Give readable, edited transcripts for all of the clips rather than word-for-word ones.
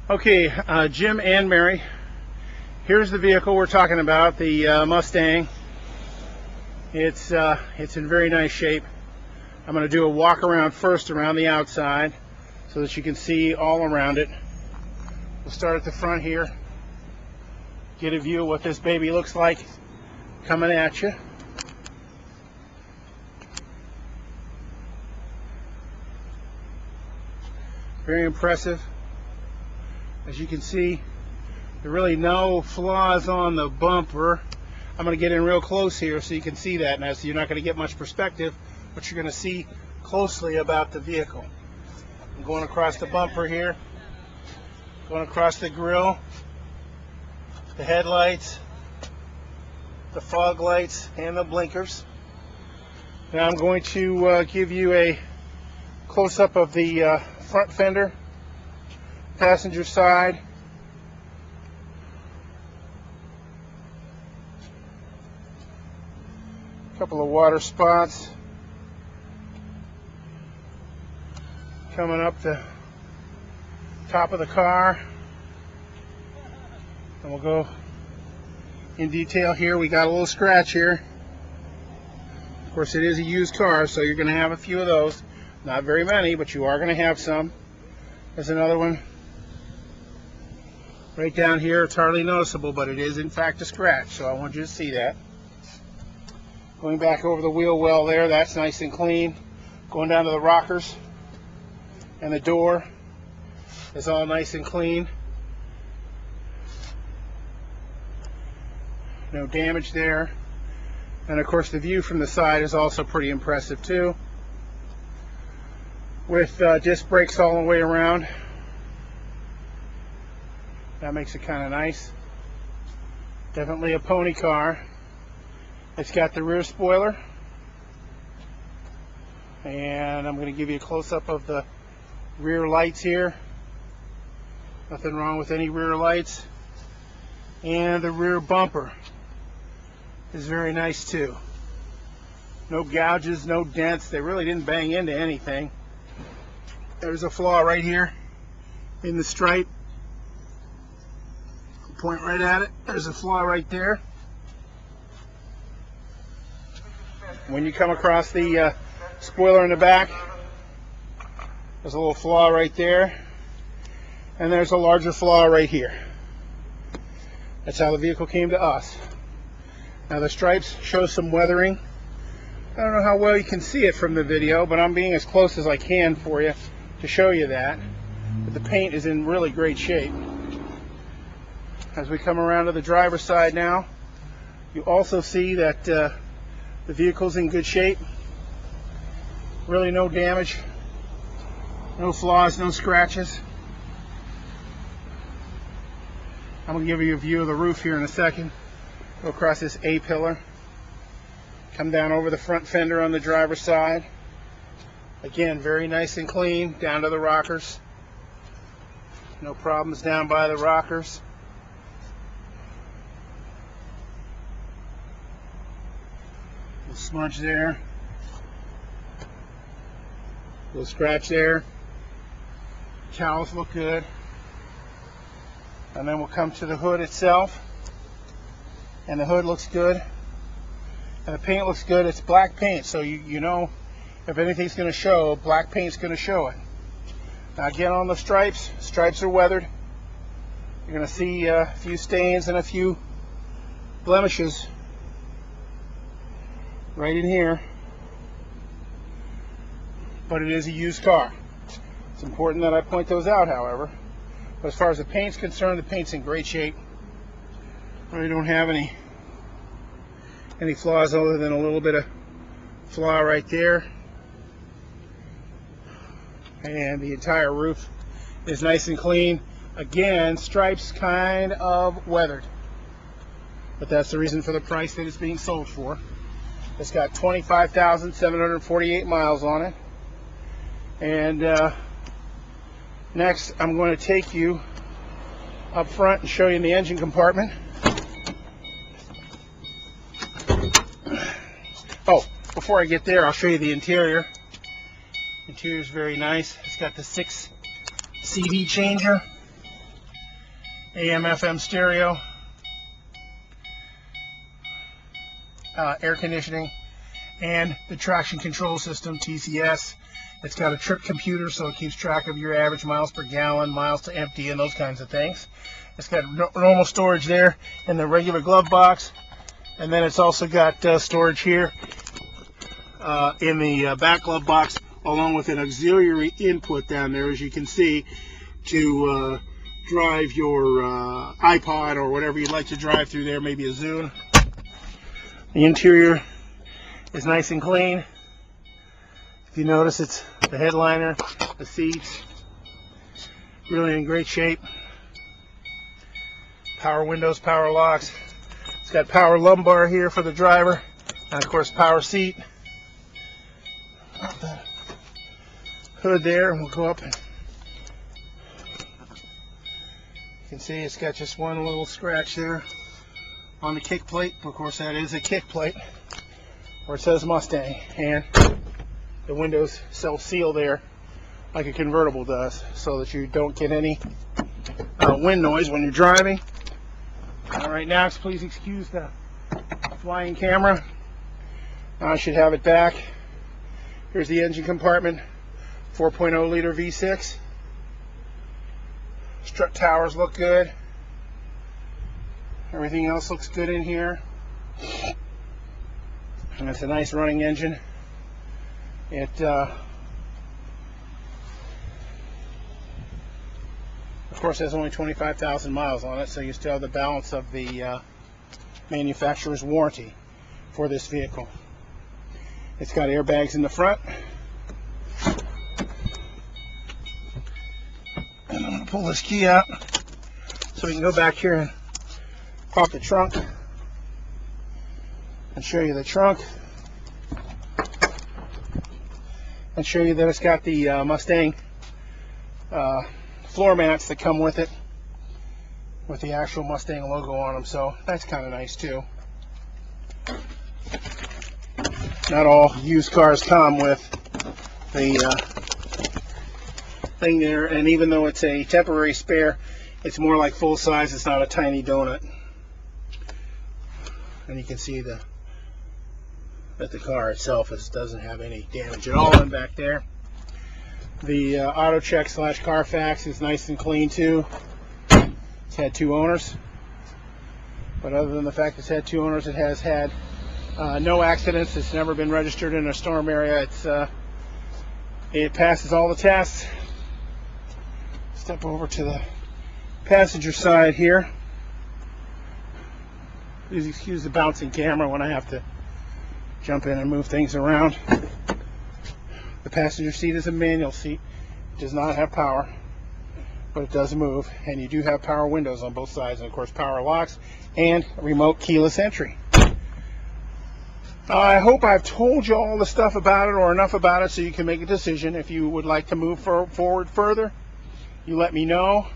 Okay, Jim and Mary, here's the vehicle we're talking about, the Mustang. It's in very nice shape. I'm going to do a walk around first around the outside so that you can see all around it. We'll start at the front here, get a view of what this baby looks like coming at you. Very impressive. As you can see, there are really no flaws on the bumper. I'm going to get in real close here so you can see that. Now, so you're not going to get much perspective, but you're going to see closely about the vehicle. I'm going across the bumper here, going across the grille, the headlights, the fog lights, and the blinkers. Now I'm going to give you a close-up of the front fender, passenger side, a couple of water spots coming up the top of the car, and we'll go in detail here. We got a little scratch here. Of course, it is a used car, so you're going to have a few of those. Not very many, but you are going to have some. There's another one right down here. It's hardly noticeable, but it is in fact a scratch, so I want you to see that. Going back over the wheel well there, that's nice and clean. Going down to the rockers and the door is all nice and clean. No damage there. And of course the view from the side is also pretty impressive too, with disc brakes all the way around. That makes it kind of nice. Definitely a pony car. It's got the rear spoiler, and I'm going to give you a close-up of the rear lights here. Nothing wrong with any rear lights. And the rear bumper is very nice too. No gouges, no dents. They really didn't bang into anything. There's a flaw right here in the stripe. Point right at it. There's a flaw right there. When you come across the spoiler in the back, there's a little flaw right there, and there's a larger flaw right here. That's how the vehicle came to us. Now the stripes show some weathering. I don't know how well you can see it from the video, but I'm being as close as I can for you to show you that. But the paint is in really great shape. As we come around to the driver's side now, you also see that the vehicle's in good shape. Really no damage, no flaws, no scratches. I'm going to give you a view of the roof here in a second. Go across this A-pillar, come down over the front fender on the driver's side. Again, very nice and clean, down to the rockers. No problems down by the rockers. Little smudge there. Little scratch there. Cowls look good. And then we'll come to the hood itself. And the hood looks good. And the paint looks good. It's black paint, so you know if anything's going to show, black paint's going to show it. Now again, on the stripes, stripes are weathered. You're going to see a few stains and a few blemishes right in here. But it is a used car. It's important that I point those out, however. But as far as the paint's concerned, the paint's in great shape. We don't have any flaws other than a little bit of flaw right there. And the entire roof is nice and clean. Again, stripes kind of weathered, but that's the reason for the price that it's being sold for. It's got 25,748 miles on it. And next I'm going to take you up front and show you in the engine compartment. Oh, before I get there, I'll show you the interior. Interior is very nice. It's got the 6 CD changer. AM/FM stereo, air conditioning, and the traction control system, TCS. It's got a trip computer, so it keeps track of your average miles per gallon, miles to empty, and those kinds of things. It's got normal storage there in the regular glove box, and then it's also got storage here in the back glove box, along with an auxiliary input down there, as you can see, to drive your iPod or whatever you'd like to drive through there, maybe a Zune. The interior is nice and clean. If you notice, it's the headliner, the seats, really in great shape. Power windows, power locks. It's got power lumbar here for the driver, and of course power seat. The hood there, and we'll go up. You can see it's got just one little scratch there on the kick plate. Of course, that is a kick plate where it says Mustang, and the windows self-seal there like a convertible does, so that you don't get any wind noise when you're driving. All right, now please excuse the flying camera. I should have it back. Here's the engine compartment, 4.0 liter V6. Strut towers look good. Everything else looks good in here. And it's a nice running engine. It of course has only 25,000 miles on it, so you still have the balance of the manufacturer's warranty for this vehicle. It's got airbags in the front. And I'm going to pull this key out so we can go back here and pop the trunk and show you the trunk. And show you that it's got the Mustang floor mats that come with it, with the actual Mustang logo on them, so that's kind of nice too. Not all used cars come with the thing there, and even though it's a temporary spare, it's more like full size. It's not a tiny donut. And you can see that the car itself doesn't have any damage at all in back there. The auto check / Carfax is nice and clean too. It's had 2 owners, but other than the fact it's had 2 owners, it has had no accidents. It's never been registered in a storm area. It passes all the tests. Step over to the passenger side here. Please excuse the bouncing camera when I have to jump in and move things around. The passenger seat is a manual seat. It does not have power, but it does move, and you do have power windows on both sides, and of course power locks and remote keyless entry. I hope I've told you all the stuff about it, or enough about it, so you can make a decision. If you would like to move forward further, you let me know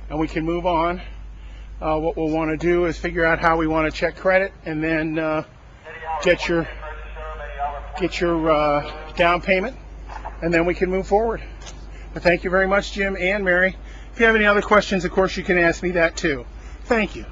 and we can move on. What we'll want to do is figure out how we want to check credit, and then get your down payment, and then we can move forward. But thank you very much, Jim and Mary. If you have any other questions, of course, you can ask me that too. Thank you.